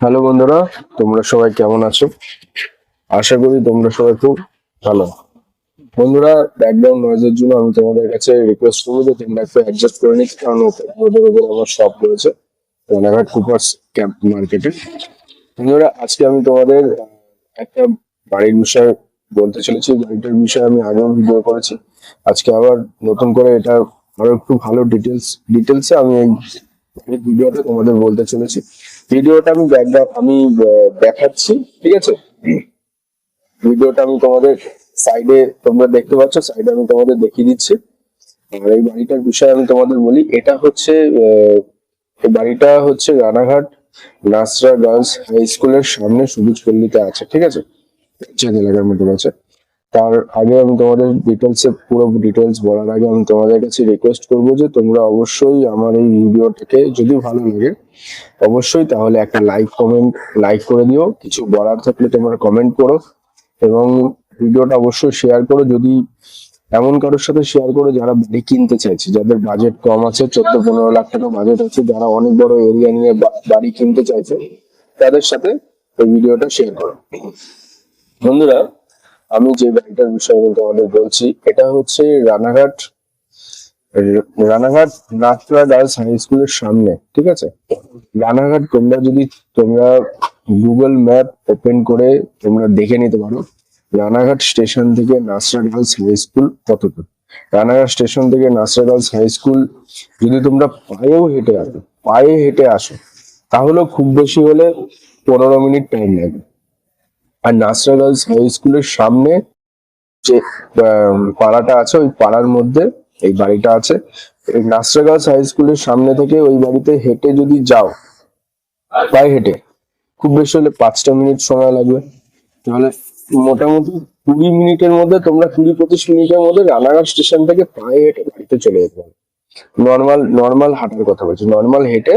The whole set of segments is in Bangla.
হ্যালো বন্ধুরা, তোমরা সবাই কেমন আছো? আশা করি তোমরা সবাই খুব ভালো। বন্ধুরা, ব্যাকগ্রাউন্ড নয়েজের জন্য আমি তোমাদের কাছে রিকোয়েস্ট করবো যে তোমরা একটু অ্যাডজাস্ট করে নিচ্ছি, কারণ ওদের উপর আমার শপ রয়েছে রানাঘাট কুপার্স ক্যাম্প মার্কেটে। বন্ধুরা, আজকে আমি তোমাদের একটা বাড়ির বিষয়ে বলতে চলেছি। বাড়িটার বিষয়ে আমি আগেও ভিডিও করেছি, আজকে আবার নতুন করে এটা আরো একটু ভালো ডিটেলসে আমি এই ভিডিওটা তোমাদের বলতে চলেছি। ভিডিওটা আমি দেখাচ্ছি, ঠিক আছে? ভিডিওটা আমি তোমাদের সাইডে তোমরা দেখতে পাচ্ছ, সাইডে আমি তোমাদের দেখিয়ে দিচ্ছি। আর এই বাড়িটার বিষয়ে আমি তোমাদের বলি, এটা হচ্ছে এই বাড়িটা হচ্ছে রানাঘাট নাসরা গার্লস হাই স্কুলের সামনে সবুজপল্লীতে আছে, ঠিক আছে? চেন এলাকার মধ্যে আছে। তার আগে আমি তোমাদের পুরো ডিটেলস বলার আগে আমি তোমাদের কাছে রিকোয়েস্ট করবো যে তোমরা অবশ্যই আমার এই ভিডিওটাকে যদি ভালো লাগে অবশ্যই তাহলে একটা লাইক করে দিও। কিছু বলার থাকলে তোমরা কমেন্ট করো এবং ভিডিওটা অবশ্যই শেয়ার করো। যদি এমন কারোর সাথে শেয়ার করো যারা বাড়ি কিনতে চাইছে, যাদের বাজেট কম আছে, 14-15 লাখ টাকা বাজেট আছে, যারা অনেক বড় এরিয়া নিয়ে বাড়ি কিনতে চাইছে, তাদের সাথে এই ভিডিওটা শেয়ার করো। বন্ধুরা, আমি যে বাড়িটার বিষয়ে তোমাদের বলছি, এটা হচ্ছে রানাঘাট নাথরা গার্লস হাই স্কুলের সামনে, ঠিক আছে? রানাঘাট তোমরা গুগল ম্যাপ ওপেন করে তোমরা দেখে নিতে পারো রানাঘাট স্টেশন থেকে নাসরা গার্লস হাই স্কুল কত দূর। রানাঘাট স্টেশন থেকে নাসরা গার্লস হাই স্কুল যদি তোমরা পায়ে হেঁটে আসো তাহলে খুব বেশি হলে 15 মিনিট টাইম লাগবে। আর নাসরা গার্লস হাই স্কুলের সামনে যে পাড়াটা আছে, ওই পাড়ার মধ্যে এই বাড়িটা আছে। এই নাসরা গার্লস হাই স্কুলের সামনে থেকে ওই বাড়িতে হেঁটে যদি যাও, পায়ে হেঁটে, খুব বেশি হলে 5টা মিনিট সময় লাগবে। তাহলে মোটামুটি 20 মিনিটের মধ্যে তোমরা 20-25 মিনিটের মধ্যে রানাঘাট স্টেশন থেকে পায়ে হেঁটে বাড়িতে চলে যেতে পারো। নর্মাল হাঁটার কথা বলছি, নর্মাল হেঁটে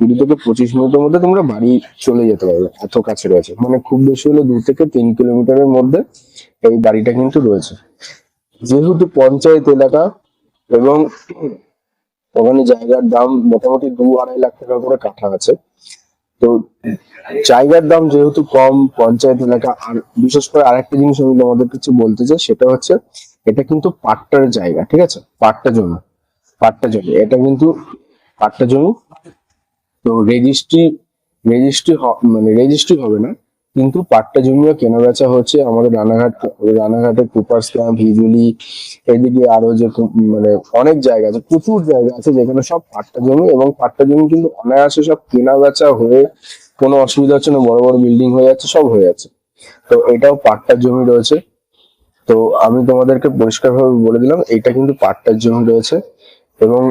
20 থেকে 25 মিনিটের মধ্যে তোমরা বাড়ি চলে যেতে পারবে, এত কাছে রয়েছে। মানে খুব বেশি হলে 2 থেকে 3 কিলোমিটারের মধ্যে এই বাড়িটা কিন্তু রয়েছে। যেহেতু পঞ্চায়েত এলাকা এবং ওখানে জায়গার দাম মোটামুটি 2-2.5 লাখ টাকা করে কাঠা আছে, তো জায়গার দাম যেহেতু কম, পঞ্চায়েত এলাকা, আর বিশেষ করে আরেকটা জিনিস আমি তোমাদের কাছে বলতে চাই, সেটা হচ্ছে এটা কিন্তু পাট্টার জায়গা, ঠিক আছে? পাট্টা জমি এটা কিন্তু পাট্টা জমি। তো রেজিস্ট্রি হবে না, কিন্তু পাট্টা জমিও কেনা বেচা হচ্ছে আমাদের রানাঘাটের কুপার্স ক্যাম্প, হিজুলি, এদিকে আরো যে মানে অনেক জায়গা আছে, প্রচুর জায়গা আছে যেখানে সব পাট্টা জমি, এবং পাট্টা জমি কিন্তু অনায়াসে সব কেনা বেচা হয়ে কোনো অসুবিধা হচ্ছে না, বড় বড় বিল্ডিং হয়ে যাচ্ছে, সব হয়ে যাচ্ছে। তো এটাও পাট্টার জমি রয়েছে। তো আমি তোমাদেরকে পরিষ্কারভাবে বলে দিলাম, এইটা কিন্তু পাট্টার জমি রয়েছে এবং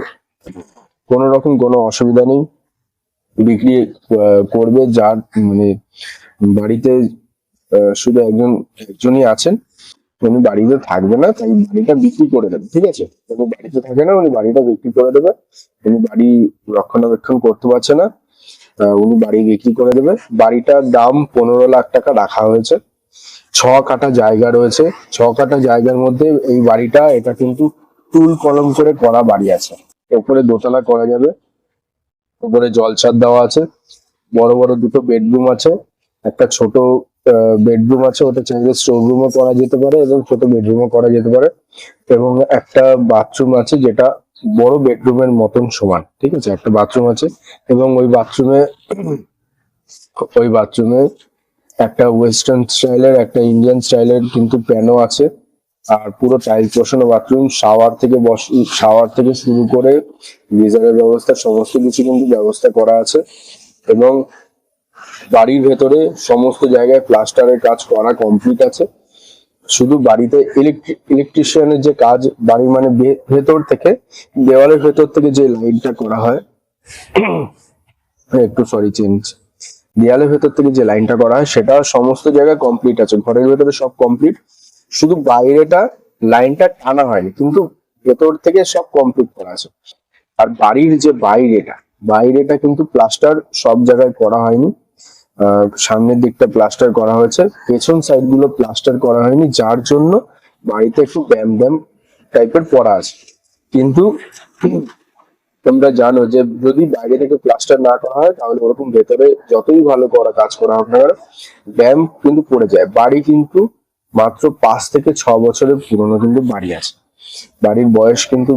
কোনো রকম কোনো অসুবিধা নেই। বিক্রি করবে যার মানে বাড়িতে শুধু একজনই আছেন, উনি বাড়িতে থাকবে না, তাই বাড়িটা বিক্রি করে দেবে, ঠিক আছে? উনি বাড়িতে থাকে না, উনি বাড়িটা বিক্রি করে দেবে। উনি বাড়ি রক্ষণাবেক্ষণ করতে পারছে না, উনি বাড়ি বিক্রি করে দেবে। বাড়িটার দাম 15 লাখ টাকা রাখা হয়েছে। 6 কাঠা জায়গা রয়েছে। 6 কাঠা জায়গার মধ্যে এই বাড়িটা, এটা কিন্তু টুল কলম করে করা বাড়ি আছে। উপরে দোতলা করা যাবে, উপরে জল ছাদ দেওয়া আছে, বড় বড় দুটো বেডরুম আছে, একটা ছোট বেডরুম আছে, ওটা চাইলে স্টোর রুমও করা যেতে পারে এবং ছোট বেডরুমও করা যেতে পারে, এবং একটা বাথরুম আছে যেটা বড় বেডরুমের মতন সমান, ঠিক আছে? একটা বাথরুম আছে এবং ওই বাথরুমে একটা ওয়েস্টার্ন স্টাইলের, একটা ইন্ডিয়ান স্টাইলের কিন্তু প্যানও আছে। আর পুরো টাইলস বসানো বাথরুম, শাওয়ার থেকে শুরু করে গিজারের ব্যবস্থা, সমস্ত কিছু কিন্তু ব্যবস্থা করা আছে। এবং বাড়ির ভেতরে সমস্ত জায়গায় প্লাস্টারের কাজ করা কমপ্লিট আছে। শুধু বাড়িতে ইলেকট্রিশিয়ানের যে কাজ, বাড়ির মানে ভেতর থেকে, দেওয়ালের ভেতর থেকে যে লাইনটা করা হয়, একটু সরি চেঞ্জ, দেয়ালের ভেতর থেকে যে লাইনটা করা হয় সেটা সমস্ত জায়গায় কমপ্লিট আছে। ঘরের ভেতরে সব কমপ্লিট, শুধু বাইরেটা লাইনটা টানা হয়নি, কিন্তু ভেতর থেকে সব কমপ্লিট করা আছে। আর বাড়ির যে বাইরেটা কিন্তু প্লাস্টার সব জায়গায় করা হয়নি। সামনের দিকটা প্লাস্টার করা হয়েছে, পেছন সাইড গুলো প্লাস্টার করা হয়নি, যার জন্য বাড়িতে একটু ড্যাম ড্যাম টাইপের পড়া আছে। কিন্তু তোমরা জানো যে যদি বাইরে থেকে প্লাস্টার না করা হয় তাহলে ওরকম ভেতরে যতই ভালো কাজ করা হোক না কেন, ড্যাম কিন্তু পড়ে যায়। বাড়ি কিন্তু মাত্র 5 থেকে 6 বছরের পুরনো কিন্তু বাড়ি আছে। বাড়ির বয়স কিন্তু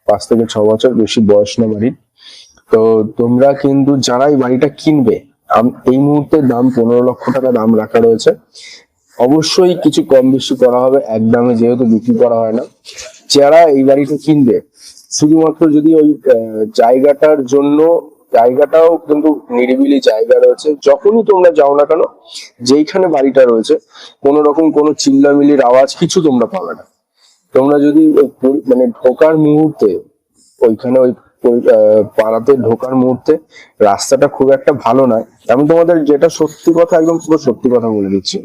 5 থেকে 6 বছর, বেশি বয়স না বাড়ির। তো তোমরা কিন্তু যারা এই বাড়িটা কিনবে, এই মুহূর্তে দাম 15 লক্ষ টাকা দাম রাখা রয়েছে। অবশ্যই কিছু কম বেশি করা হবে, একদমে যেহেতু বিক্রি করা হয় না। যারা এই বাড়িটা কিনবে শুধুমাত্র যদি ওই জায়গাটার জন্য, জায়গাটাও কিন্তু নিরিবিলি জায়গা রয়েছে, যখনই তোমরা যাও না কেন যেইখানে বাড়িটা রয়েছে কোনো রকম কোনো চিল্লামিল্লির আওয়াজ কিছু তোমরা পাবে না। তোমরা যদি মানে ঢোকার মুহূর্তে ওইখানে পাড়াতে ঢোকার মুহূর্তে রাস্তাটা খুব একটা ভালো নয়। আমি তোমাদের যেটা সত্যি কথা, একদম পুরো সত্যি কথা বলে দিচ্ছি।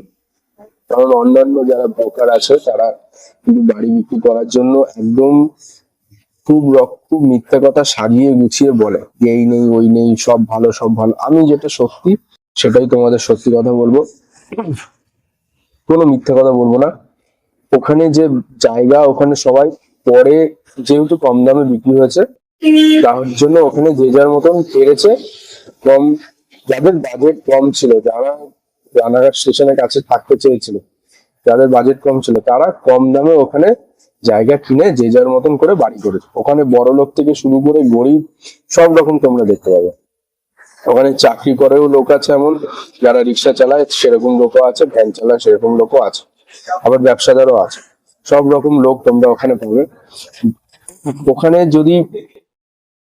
কারণ অন্যান্য যারা ব্রোকার আছে তারা কিন্তু বাড়ি বিক্রি করার জন্য একদম খুব মিথ্যা কথা সাজিয়ে গুছিয়ে বলে যে এই নেই ওই নেই, সব ভালো সব ভালো। আমি যেটা সত্যি সেটাই তোমাদের সত্যি কথা বলবো, কোনো মিথ্যা কথা বলবো না। ওখানে যে জায়গা, ওখানে সবাই পরে যেহেতু কম দামে বিক্রি হয়েছে তার জন্য ওখানে যে যার মতন পেরেছে। কম, যাদের বাজেট কম ছিল, যারা রানাঘাট স্টেশনের কাছে থাকতে চেয়েছিল, যাদের বাজেট কম ছিল, তারা কম দামে ওখানে জায়গা কিনে যে যার মতন করে বাড়ি করেছে। ওখানে বড় লোক থেকে শুরু করে গরিব সব রকম তোমরা দেখতে পাবে। ওখানে চাকরি করেও লোক আছে, এমন যারা রিক্সা চালায় সেরকম লোকও আছে, ভ্যান চালায় সেরকম লোকও আছে, আবার ব্যবসাদারও আছে। সব রকম লোক তোমরা ওখানে পাবে। ওখানে যদি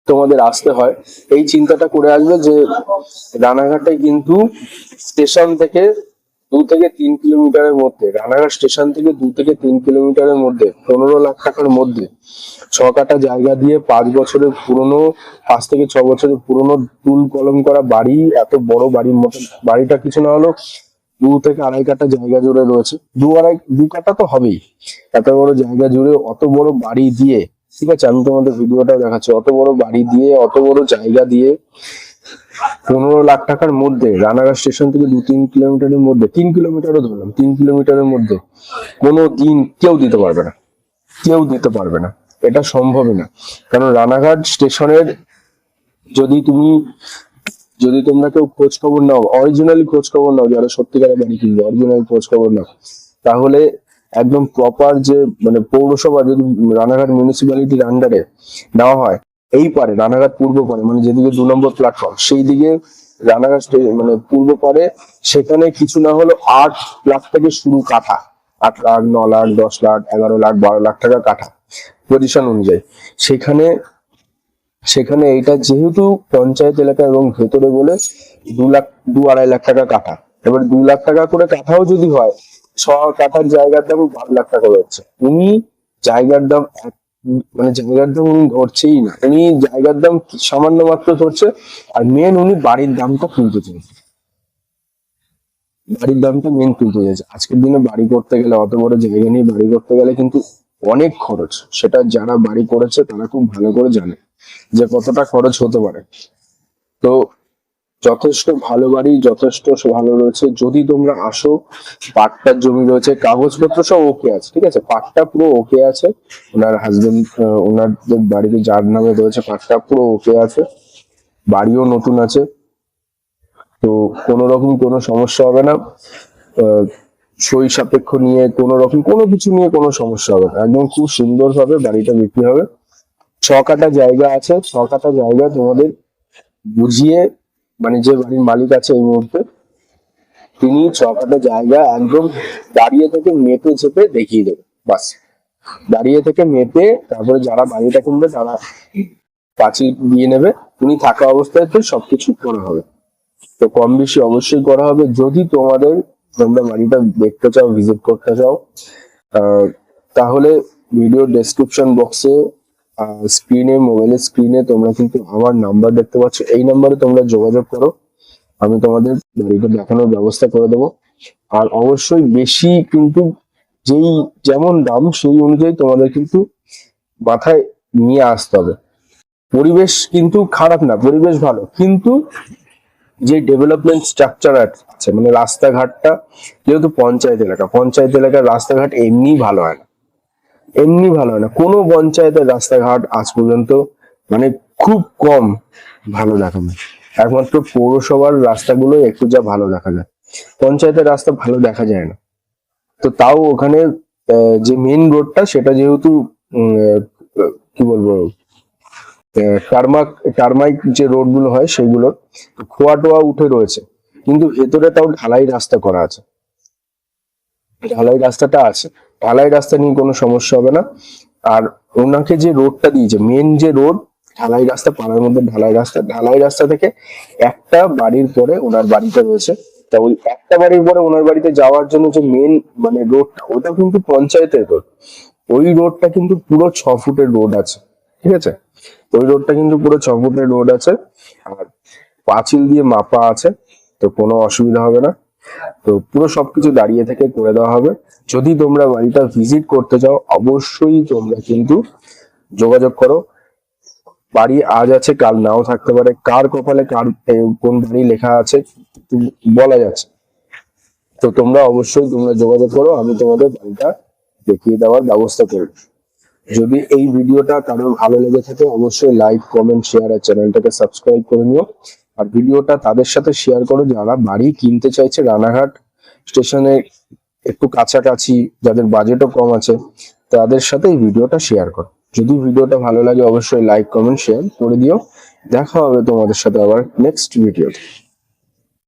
তোমাদের আসতে হয় এই চিন্তাটা করে আসবে যে রানাঘাটে কিন্তু স্টেশন থেকে 2 থেকে 3 কিলোমিটারের মধ্যে, রানাঘাট স্টেশন থেকে 2 থেকে 3 কিলোমিটারের মধ্যে 15 লাখ টাকার মধ্যে 6 কাঠা জায়গা দিয়ে 5 বছরের পুরনো, 5 থেকে 6 বছরের পুরনো টুল কলম করা বাড়ি, এত বড় বাড়ির মতো বাড়িটা কিছু না হলো 2 থেকে 2.5 কাঠা জায়গা জুড়ে রয়েছে। 2 কাঠা তো হবেই, এত বড় জায়গা জুড়ে অত বড় বাড়ি দিয়ে, ঠিক আছে আমি তোমাদের ভিডিওটা দেখাচ্ছি, অত বড় বাড়ি দিয়ে অত বড় জায়গা দিয়ে 15 লাখ টাকার মধ্যে রানাঘাট স্টেশন থেকে 2-3 কিলোমিটারের মধ্যে, 3 কিলোমিটারও ধরলাম, 3 কিলোমিটারের মধ্যে কোনো দিন কেউ দিতে পারবে না, কেউ দিতে পারবে না, এটা সম্ভবই না। কারণ রানাঘাট স্টেশনের যদি তোমরা কেউ খোঁজ খবর নাও, অরিজিনালি খোঁজ খবর নাও, যারা সত্যিকারের বাড়ি কিনবে অরিজিনাল খোঁজ খবর নাও, তাহলে একদম প্রপার যে মানে পৌরসভা যদি রানাঘাট মিউনিসিপ্যালিটির আন্ডারে নেওয়া হয়, এই পারে রানাঘাট পূর্ব পারে, মানে যেদিকে 2 নম্বর প্ল্যাটফর্ম সেই দিকে রানাঘাট মানে পূর্ব পারে, সেখানে কিছু না হলো 8 লাখ থেকে শুরু কাঠা, 8 লাখ, 9 লাখ, 10 লাখ, 11 লাখ, 12 লাখ টাকা কাঠা পজিশন অনুযায়ী। সেখানে সেখানে এইটা যেহেতু পঞ্চায়েত এলাকা এবং ভেতরে বলে 2 লাখ, 2-2.5 লাখ টাকা কাঠা। এবার 2 লাখ টাকা করে কাঠাও যদি হয়, 6 কাঠার জায়গার দাম 12 লাখ টাকা হচ্ছে। উনি জায়গার দাম মানে জায়গার দাম উনি ধরছেই না, উনি জায়গার দাম সামান্য মাত্র ধরছে। আর মেন উনি বাড়ির দামটা তুলতে চাইছে, বাড়ির দামটা মেন তুলতে চাইছে। আজকের দিনে বাড়ি করতে গেলে, অত বড় জায়গা নিয়ে বাড়ি করতে গেলে কিন্তু অনেক খরচ। সেটা যারা বাড়ি করেছে তারা খুব ভালো করে জানে যে কতটা খরচ হতে পারে। তো যথেষ্ট ভালো বাড়ি, যথেষ্ট ভালো রয়েছে। যদি তোমরা আসো, পাট্টার জমি রয়েছে, কাগজপত্র সব ওকে আছে, ঠিক আছে, পাট্টা পুরো ওকে আছে। ওনার হাজবেন্ড, ওনাদের বাড়িতে যার নামে রয়েছে পাট্টা পুরো ওকে আছে, বাড়িও নতুন আছে। তো কোনো রকম কোনো সমস্যা হবে না। সই সাপেক্ষ নিয়ে কোনো রকম কোনো কিছু নিয়ে কোনো সমস্যা হবে না, একদম খুব সুন্দরভাবে বাড়িটা বিক্রি হবে। 6 কাঠা জায়গা আছে, 6 কাঠা জায়গা তোমাদের বুঝিয়ে, মানে যে বাড়ির মালিক আছে এই মুহূর্তে, তিনি 6 কাঠা জায়গা একদম দাঁড়িয়ে থেকে মেপে চেপে দেখিয়ে দেবে, বাস। দাঁড়িয়ে থেকে মেপে তারপরে যারা বাড়িটা কিনবে তারা পাঁচিল দিয়ে নেবে, উনি থাকা অবস্থায় তো সবকিছু করা হবে। তো কম বেশি অবশ্যই করা হবে। যদি তোমরা বাড়িটা দেখতে চাও, ভিজিট করতে চাও, তাহলে ভিডিও ডেসক্রিপশন বক্সে স্ক্রিনে, মোবাইলের স্ক্রিনে তোমরা কিন্তু আমার নাম্বার দেখতে পাচ্ছ, এই নাম্বারে তোমরা যোগাযোগ করো, আমি তোমাদের বাড়িটা দেখানোর ব্যবস্থা করে দেবো। আর অবশ্যই বেশি কিন্তু যেমন দাম সেই অনুযায়ী তোমাদের কিন্তু মাথায় নিয়ে আসতে হবে। পরিবেশ কিন্তু খারাপ না, পরিবেশ ভালো, কিন্তু যে ডেভেলপমেন্ট স্ট্রাকচার আছে, মানে রাস্তাঘাটটা, যেহেতু পঞ্চায়েত এলাকার রাস্তাঘাট এমনি ভালো হয় না, কোনো পঞ্চায়েতের রাস্তাঘাট আজ পর্যন্ত মানে খুব কম ভালো দেখা যায়। একমাত্র পৌরসভার রাস্তাগুলো একটু যা ভালো দেখা যায়, পঞ্চায়েতের রাস্তা ভালো দেখা যায় না। তো তাও ওখানে যে মেন রোডটা সেটা যেহেতু কি বলবো, টারমাক টারমাইক যে রোড গুলো হয় সেগুলোর খোয়া টোয়া উঠে রয়েছে, কিন্তু ভেতরে তাও ঢালাই রাস্তা করা আছে। ঢালাই রাস্তাটা আছে, ঢালাই রাস্তা নিয়ে কোনো সমস্যা হবে না। আর ওনাকে যে রোডটা দিয়েছে, মেন যে রোড, ঢালাই রাস্তা, পাড়ার মধ্যে ঢালাই রাস্তা, ঢালাই রাস্তা থেকে একটা বাড়ির পরে ওনার বাড়িটা রয়েছে। তা ওই একটা বাড়ির পরে ওনার বাড়িতে যাওয়ার জন্য যে মেন মানে রোডটা, ওটা কিন্তু পঞ্চায়েতের রোড। ওই রোডটা কিন্তু পুরো 6 ফুটের রোড আছে, ঠিক আছে? ওই রোডটা কিন্তু পুরো 6 ফুটের রোড আছে, আর পাঁচিল দিয়ে মাপা আছে, তো কোনো অসুবিধা হবে না। তো পুরো সবকিছু দাঁড়িয়ে থেকে করে দেওয়া হবে। যদি তোমরা বাড়িটা ভিজিট করতে চাও, অবশ্যই তোমরা কিন্তু যোগাযোগ করো। বাড়ি আজ আছে কাল নাও থাকতে পারে, কার কপালে কার কোন বাড়ি লেখা আছে বলা যাচ্ছে। তো তোমরা অবশ্যই যোগাযোগ করো, আমি তোমাদের বাড়িটা দেখিয়ে দেওয়ার ব্যবস্থা করব। যদি এই ভিডিওটা কারোর ভালো লেগে থাকে, অবশ্যই লাইক, কমেন্ট, শেয়ার আর চ্যানেলটাকে সাবস্ক্রাইব করে নিও। আর ভিডিওটা তাদের সাথে শেয়ার করো যারা বাড়ি কিনতে চাইছে রানাঘাট স্টেশনে একটু কাছাকাছি, যাদের বাজেটও কম আছে, তাদের সাথে এই ভিডিওটা শেয়ার করো। যদি ভিডিওটা ভালো লাগে অবশ্যই লাইক, কমেন্ট, শেয়ার করে দিও। দেখা হবে তোমাদের সাথে আবার নেক্সট ভিডিওতে।